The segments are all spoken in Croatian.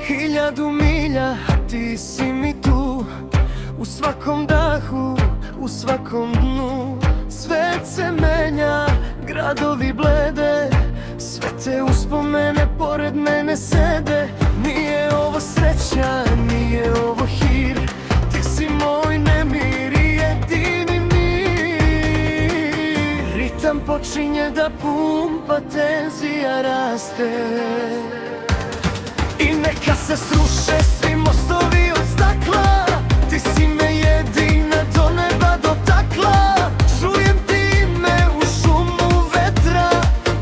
1000 milja, a ti si mi tu. U svakom dahu, u svakom dnu. Svet se menja, gradovi blede, sve te uspomene pored mene sede. Nije ovo sreća, nije ovo hir, ti si moj nemir i jedini mir. Ritam počinje da pumpa, tenzija raste i neka se sruše svi mostovi od stakla. Ti si me jedina do neba dotakla. Čujem ti me u šumu vetra,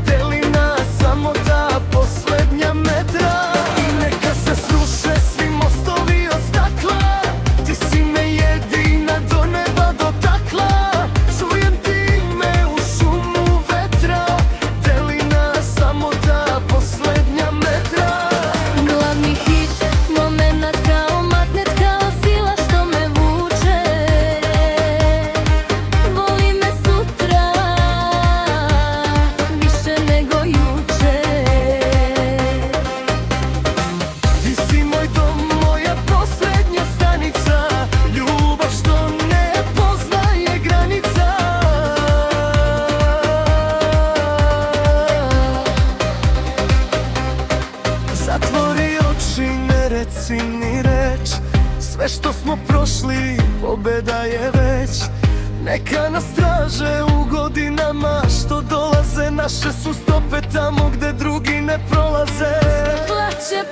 deli nas samo ta poslednja metra. I neka se sruše svi mostovi od stakla. Ti si me jedina do neba dotakla. Čujem ti me u šumu vetra, deli nas samo ta poslednja metra. Glavni hit, momenat kao magnet, kao sila što me vuče. Voli me sutra, više nego juče. Ti si moj dom, moja poslednja stanica, ljubav što ne poznaje granica. Zatvori oči, ne reci ni reč, sve što smo prošli, pobeda je već. Neka nas traže u godinama što dolaze, naše su stope tamo gde drugi ne prolaze. Plaće